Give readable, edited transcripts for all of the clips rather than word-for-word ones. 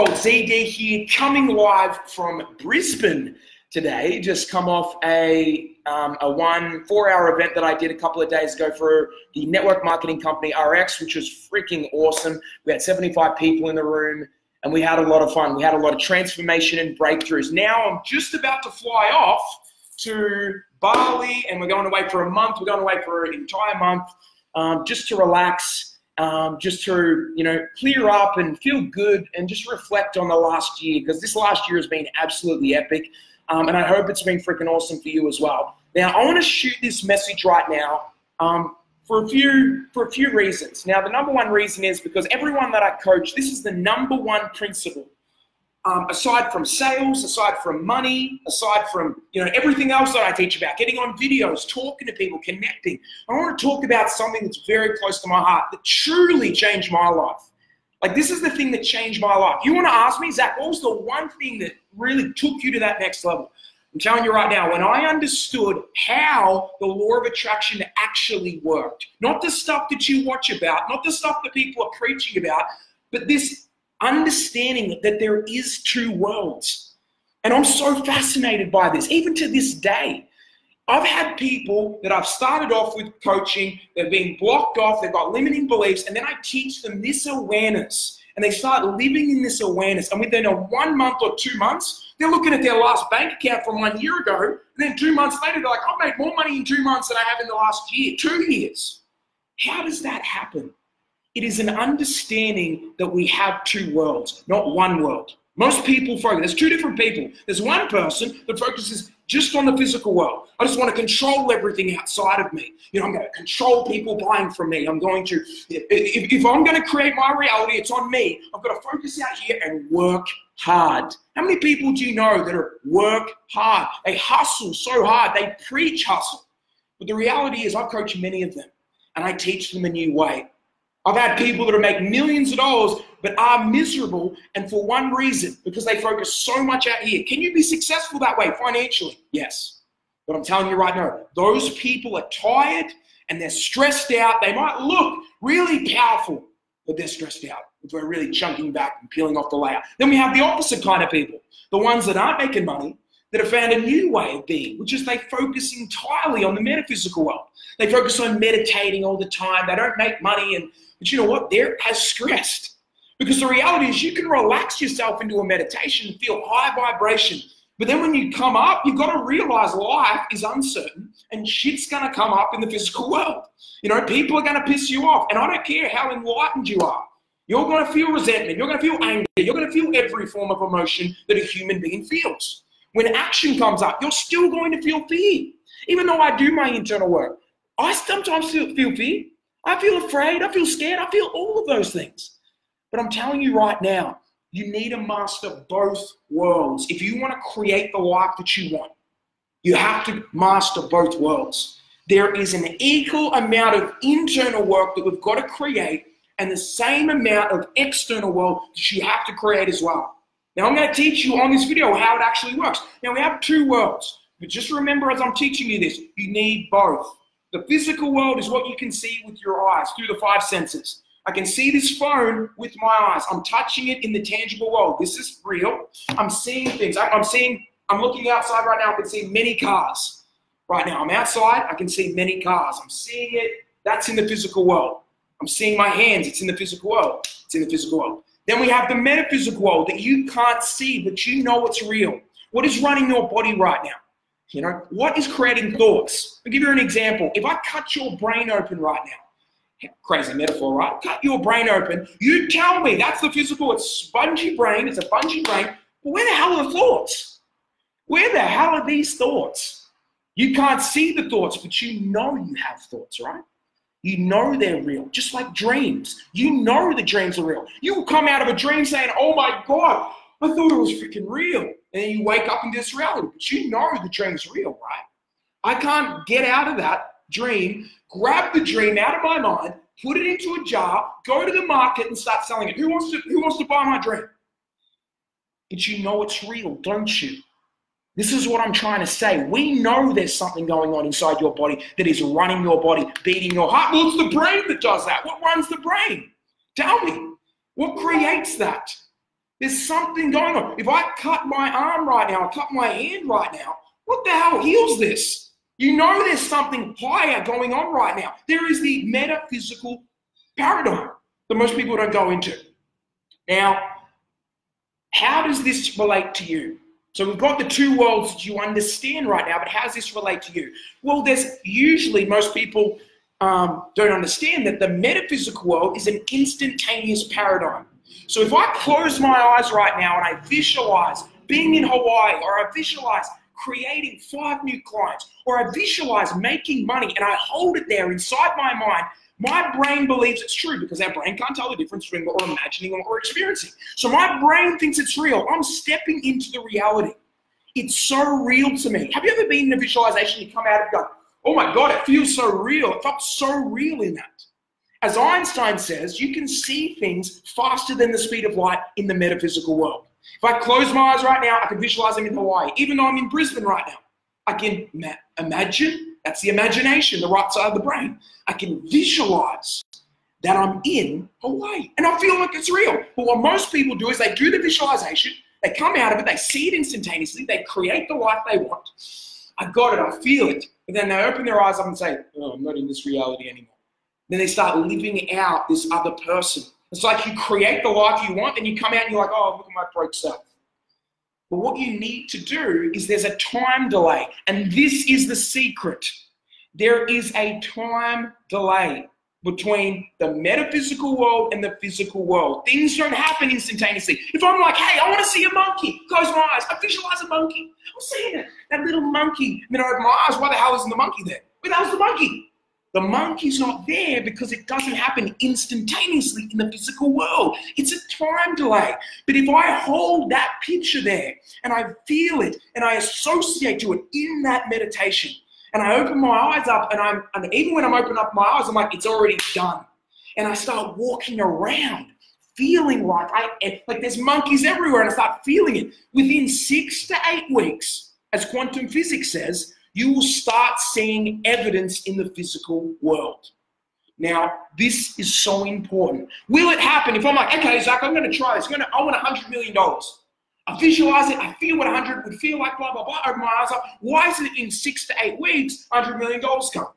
ZD here, coming live from Brisbane today. Just come off a 4-hour event that I did a couple of days ago for the network marketing company RX, which was freaking awesome. We had 75 people in the room and we had a lot of fun. We had a lot of transformation and breakthroughs. Now I'm just about to fly off to Bali and we're going away for a month. We're going away for an entire month just to relax. Just to, clear up and feel good and just reflect on the last year, because this last year has been absolutely epic. And I hope it's been freaking awesome for you as well. Now, I want to shoot this message right now for a few reasons. Now, the number one reason is because everyone that I coach, this is the number one principle. Aside from sales, aside from money, aside from everything else that I teach about, getting on videos, talking to people, connecting, I want to talk about something that's very close to my heart that truly changed my life. Like, this is the thing that changed my life. You want to ask me, Zach, what was the one thing that really took you to that next level? I'm telling you right now, when I understood how the law of attraction actually worked, not the stuff that you watch about, not the stuff that people are preaching about, but this understanding that there is two worlds. And I'm so fascinated by this, even to this day. I've had people that I've started off with coaching, they're being blocked off, they've got limiting beliefs, and then I teach them this awareness, and they start living in this awareness, and within 1 month or 2 months, they're looking at their last bank account from 1 year ago, and then 2 months later, they're like, I've made more money in 2 months than I have in the last year, 2 years. How does that happen? It is an understanding that we have two worlds, not one world. Most people focus, there's two different people. There's one person that focuses just on the physical world. I just want to control everything outside of me. I'm going to control people buying from me. I'm going to, if I'm going to create my reality, it's on me. I've got to focus out here and work hard. How many people do you know that work hard? They hustle so hard. They preach hustle. But the reality is I coach many of them and I teach them a new way. I've had people that are making millions of dollars but are miserable, and for one reason, because they focus so much out here. Can you be successful that way financially? Yes. But I'm telling you right now, those people are tired and they're stressed out. They might look really powerful, but they're stressed out. We're really chunking back and peeling off the layer. Then we have the opposite kind of people, the ones that aren't making money, that have found a new way of being, which is they focus entirely on the metaphysical world. They focus on meditating all the time. They don't make money, but you know what? They're as stressed. Because the reality is you can relax yourself into a meditation and feel high vibration. But then when you come up, you've got to realize life is uncertain and shit's going to come up in the physical world. People are going to piss you off. And I don't care how enlightened you are. You're going to feel resentment. You're going to feel anger. You're going to feel every form of emotion that a human being feels. When action comes up, you're still going to feel fear. Even though I do my internal work, I sometimes feel fear. I feel afraid. I feel scared. I feel all of those things. But I'm telling you right now, you need to master both worlds. If you want to create the life that you want, you have to master both worlds. There is an equal amount of internal work that we've got to create and the same amount of external work that you have to create as well. Now, I'm going to teach you on this video how it actually works. Now, we have two worlds, but just remember as I'm teaching you this, you need both. The physical world is what you can see with your eyes through the 5 senses. I can see this phone with my eyes. I'm touching it in the tangible world. This is real. I'm seeing things. I'm looking outside right now. I can see many cars. Right now, I'm outside. I can see many cars. I'm seeing it. That's in the physical world. I'm seeing my hands. It's in the physical world. It's in the physical world. Then we have the metaphysical world that you can't see, but you know it's real. What is running your body right now? What is creating thoughts? I'll give you an example. If I cut your brain open right now, crazy metaphor, right? Cut your brain open. You tell me that's the physical, it's spongy brain, it's a spongy brain. But where the hell are the thoughts? Where the hell are these thoughts? You can't see the thoughts, but you know you have thoughts, right? You know they're real, just like dreams. You know the dreams are real. You will come out of a dream saying, oh my God, I thought it was freaking real. And then you wake up in this reality, but you know the dream's real, right? I can't get out of that dream, grab the dream out of my mind, put it into a jar, go to the market and start selling it. Who wants to buy my dream? But you know it's real, don't you? This is what I'm trying to say. We know there's something going on inside your body that is running your body, beating your heart. Well, it's the brain that does that. What runs the brain? Tell me. What creates that? There's something going on. If I cut my arm right now, I cut my hand right now, what the hell heals this? You know there's something higher going on right now. There is the metaphysical paradigm that most people don't go into. Now, how does this relate to you? So we've got the two worlds that you understand right now, but how does this relate to you? Well, there's usually, most people don't understand that the metaphysical world is an instantaneous paradigm. So if I close my eyes right now and I visualize being in Hawaii, or I visualize creating 5 new clients, or I visualize making money and I hold it there inside my mind, my brain believes it's true because our brain can't tell the difference between what we're imagining and what we're experiencing. So my brain thinks it's real. I'm stepping into the reality. It's so real to me. Have you ever been in a visualization, you come out and go, oh my God, it feels so real. It felt so real in that. As Einstein says, you can see things faster than the speed of light in the metaphysical world. If I close my eyes right now, I can visualize I'm in Hawaii. Even though I'm in Brisbane right now, I can imagine, that's the imagination, the right side of the brain. I can visualize that I'm in Hawaii and I feel like it's real. But what most people do is they do the visualization, they come out of it, they see it instantaneously, they create the life they want. I got it, I feel it. But then they open their eyes up and say, oh, I'm not in this reality anymore. Then they start living out this other person. It's like you create the life you want and you come out and you're like, oh, look at my broke self. But what you need to do is there's a time delay. And this is the secret. There is a time delay between the metaphysical world and the physical world. Things don't happen instantaneously. If I'm like, hey, I want to see a monkey, close my eyes, I visualize a monkey. I'm seeing that little monkey. And then I open my eyes, why the hell isn't the monkey there? Where the hell's the monkey? The monkey's not there because it doesn't happen instantaneously in the physical world. It's a time delay. But if I hold that picture there and I feel it and I associate to it in that meditation and I open my eyes up and even when I'm opening up my eyes, I'm like, it's already done. And I start walking around feeling like there's monkeys everywhere and I start feeling it. Within 6 to 8 weeks, as quantum physics says, you will start seeing evidence in the physical world. Now, this is so important. Will it happen if I'm like, okay, Zach, I'm going to try this. I want $100 million. I visualize it. I feel what 100 would feel like, blah, blah, blah. Open my eyes up. Why is it in 6 to 8 weeks, $100 million come?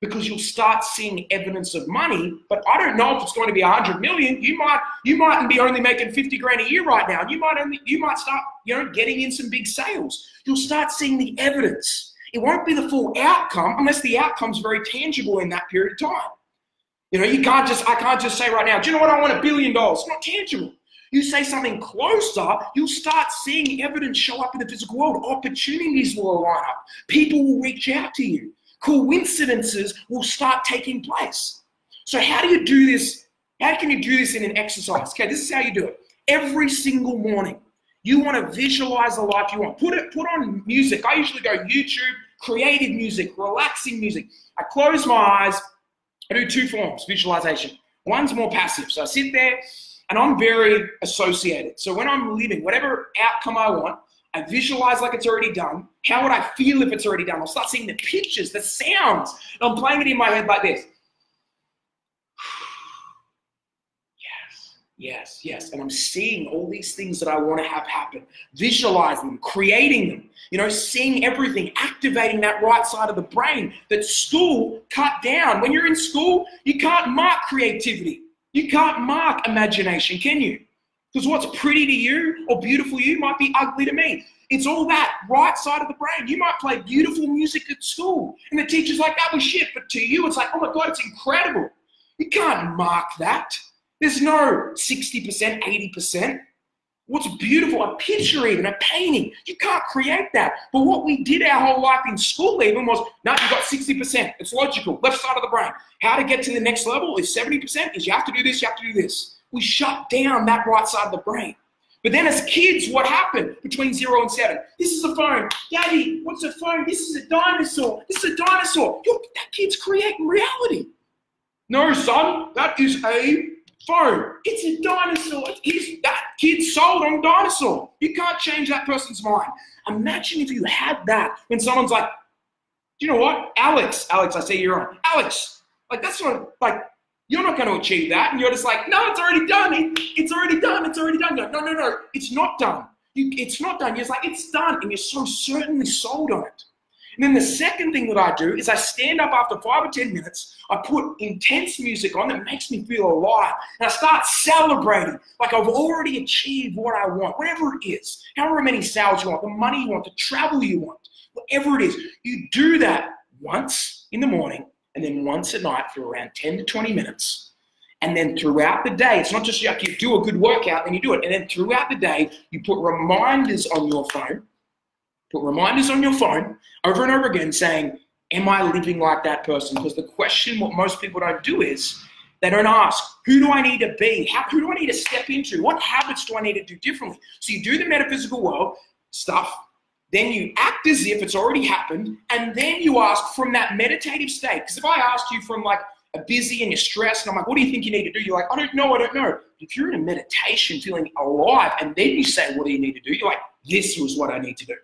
Because you'll start seeing evidence of money, but I don't know if it's going to be 100 million. You mightn't be only making 50 grand a year right now. You might start, getting in some big sales. You'll start seeing the evidence. It won't be the full outcome unless the outcome's very tangible in that period of time. I can't just say right now, do you know what? I want $1 billion. It's not tangible. You say something closer, you'll start seeing evidence show up in the physical world. Opportunities will align up. People will reach out to you. Coincidences will start taking place. So how do you do this? How can you do this in an exercise? Okay, this is how you do it. Every single morning, you want to visualize the life you want. Put on music. I usually go YouTube, creative music, relaxing music. I close my eyes. I do 2 forms, visualization. One's more passive. So I sit there and I'm very associated. So when I'm living, whatever outcome I want, I visualize like it's already done. How would I feel if it's already done? I'll start seeing the pictures, the sounds. And I'm playing it in my head like this. Yes, yes. And I'm seeing all these things that I want to have happen, visualizing them, creating them, seeing everything, activating that right side of the brain that school cut down. When you're in school, you can't mark creativity. You can't mark imagination, can you? Because what's pretty to you or beautiful to you might be ugly to me. It's all that right side of the brain. You might play beautiful music at school and the teacher's like, that was shit. But to you, it's like, oh my God, it's incredible. You can't mark that. There's no 60%, 80%. What's beautiful, a picture even, a painting, you can't create that. But what we did our whole life in school even was, no, you got 60%. It's logical, left side of the brain. How to get to the next level is 70%, is you have to do this, you have to do this. We shut down that right side of the brain. But then as kids, what happened between 0 and 7? This is a phone. Daddy, what's a phone? This is a dinosaur. This is a dinosaur. That kid's creating reality. No, son, that is a phone. It's a dinosaur. That kid's sold on dinosaur. You can't change that person's mind. Imagine if you had that when someone's like, do you know what? Alex, I see you're on. Alex, like that's not like You're not going to achieve that. And you're just like, no, it's already done. It's already done. It's already done. No, it's not done. It's not done. You're just like, it's done. And you're so certainly sold on it. And then the second thing that I do is I stand up after 5 or 10 minutes. I put intense music on that makes me feel alive. And I start celebrating like I've already achieved what I want, whatever it is, however many sales you want, the money you want, the travel you want, whatever it is. You do that once in the morning and then once at night for around 10 to 20 minutes. And then throughout the day, it's not just like you do a good workout and you do it. And then throughout the day, you put reminders on your phone. Put reminders on your phone over and over again saying, am I living like that person? Because the question, what most people don't do is, they don't ask, who do I need to be? Who do I need to step into? What habits do I need to do differently? So you do the metaphysical world stuff, then you act as if it's already happened, and then you ask from that meditative state. Because if I asked you from like a busy and you're stressed, and I'm like, what do you think you need to do? You're like, I don't know. If you're in a meditation feeling alive, and then you say, what do you need to do? You're like, this was what I need to do.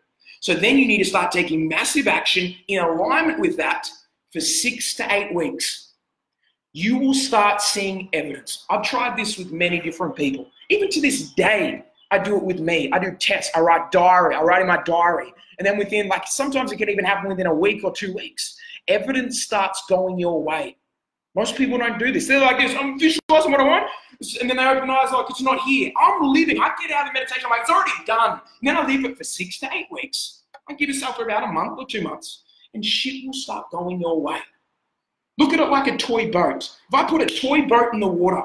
So then you need to start taking massive action in alignment with that for 6 to 8 weeks. You will start seeing evidence. I've tried this with many different people. Even to this day, I do it with me. I do tests. I write in my diary. And then within, like, sometimes it can even happen within a week or 2 weeks. Evidence starts going your way. Most people don't do this. They're like this, I'm visualizing what I want, and then they open their eyes like, it's not here. I'm living. I get out of the meditation, I'm like, it's already done. And then I leave it for 6 to 8 weeks. I give yourself about a month or 2 months, and shit will start going your way. Look at it like a toy boat. If I put a toy boat in the water,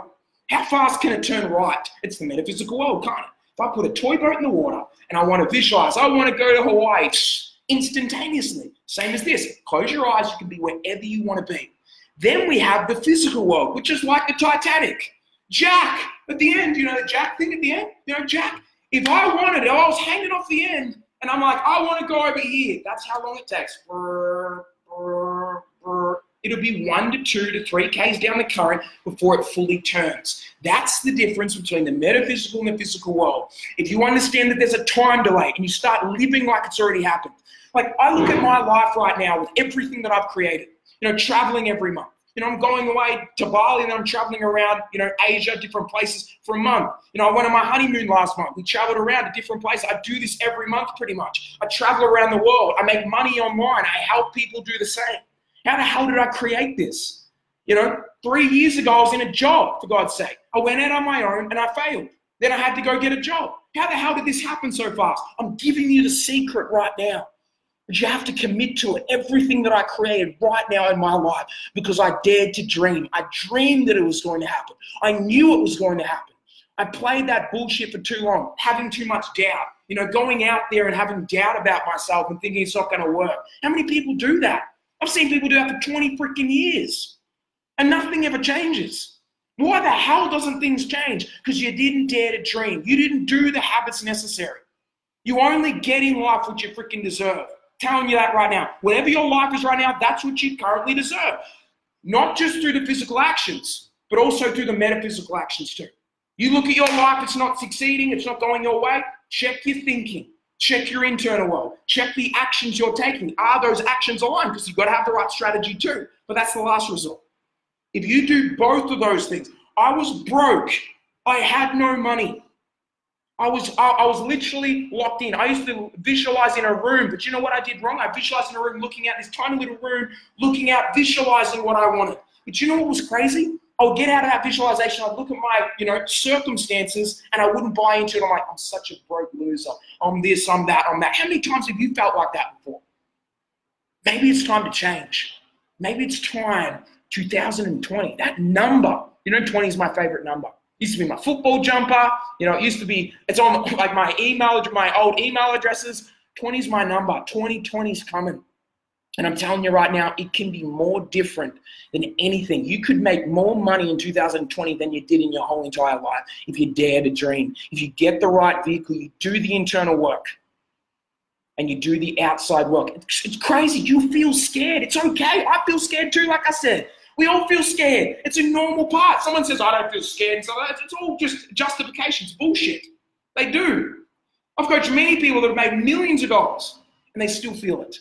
how fast can it turn right? It's the metaphysical world, can't it? If I put a toy boat in the water, and I want to visualize, I want to go to Hawaii, instantaneously. Same as this. Close your eyes, you can be wherever you want to be. Then we have the physical world, which is like the Titanic. Jack, at the end, you know the Jack thing at the end? You know, Jack, if I wanted it, I was hanging off the end, and I'm like, I want to go over here. That's how long it takes. It'll be 1 to 2 to 3 Ks down the current before it fully turns. That's the difference between the metaphysical and the physical world. If you understand that there's a time delay and you start living like it's already happened. Like, I look at my life right now with everything that I've created. You know, traveling every month. You know, I'm going away to Bali and I'm traveling around, you know, Asia, different places for a month. You know, I went on my honeymoon last month. We traveled around to different places. I do this every month pretty much. I travel around the world. I make money online. I help people do the same. How the hell did I create this? You know, 3 years ago, I was in a job, for God's sake. I went out on my own and I failed. Then I had to go get a job. How the hell did this happen so fast? I'm giving you the secret right now. But you have to commit to it, everything that I created right now in my life, because I dared to dream. I dreamed that it was going to happen. I knew it was going to happen. I played that bullshit for too long, having too much doubt, you know, going out there and having doubt about myself and thinking it's not going to work. How many people do that? I've seen people do that for 20 freaking years and nothing ever changes. Why the hell doesn't things change? Because you didn't dare to dream. You didn't do the habits necessary. You only get in life what you freaking deserve. Telling you that right now. Whatever your life is right now, that's what you currently deserve. Not just through the physical actions, but also through the metaphysical actions too. You look at your life, it's not succeeding, it's not going your way, check your thinking. Check your internal world. Check the actions you're taking. Are those actions aligned? Because you've got to have the right strategy too. But that's the last resort. If you do both of those things, I was broke. I had no money. I was literally locked in. I used to visualize in a room, but you know what I did wrong? I visualized in a room, looking at this tiny little room, looking out, visualizing what I wanted. But you know what was crazy? I would get out of that visualization, I'd look at my, you know, circumstances, and I wouldn't buy into it. I'm like, I'm such a broke loser. I'm this, I'm that, I'm that. How many times have you felt like that before? Maybe it's time to change. Maybe it's time, 2020, that number, you know, 20 is my favorite number. It used to be my football jumper. You know, it used to be, it's on like my email, my old email addresses. 20 is my number. 2020 is coming. And I'm telling you right now, it can be more different than anything. You could make more money in 2020 than you did in your whole entire life if you dare to dream. If you get the right vehicle, you do the internal work, and you do the outside work. It's crazy. You feel scared. It's okay. I feel scared too, like I said. We all feel scared. It's a normal part. Someone says, I don't feel scared. So it's all just justifications, bullshit. They do. I've coached many people that have made millions of dollars, and they still feel it.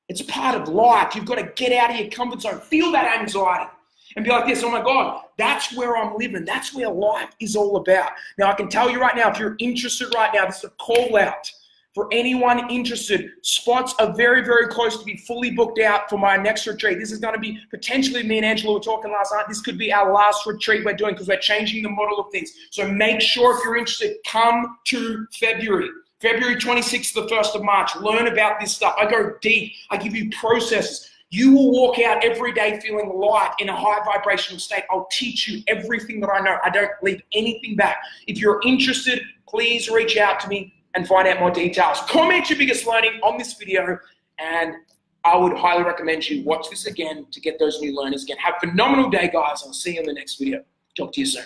It's part of life. You've got to get out of your comfort zone. Feel that anxiety. and be like this, oh my God, that's where I'm living. That's where life is all about. Now, I can tell you right now, if you're interested right now, this is a call out for anyone interested. Spots are very, very close to be fully booked out for my next retreat. This is going to be potentially, me and Angela were talking last night, this could be our last retreat we're doing because we're changing the model of things. So make sure if you're interested, come to February 26th to the 1st of March. Learn about this stuff. I go deep. I give you processes. You will walk out every day feeling light in a high vibrational state. I'll teach you everything that I know. I don't leave anything back. If you're interested, please reach out to me and find out more details. Comment your biggest learning on this video, and I would highly recommend you watch this again to get those new learnings again. Have a phenomenal day, guys. I'll see you in the next video. Talk to you soon.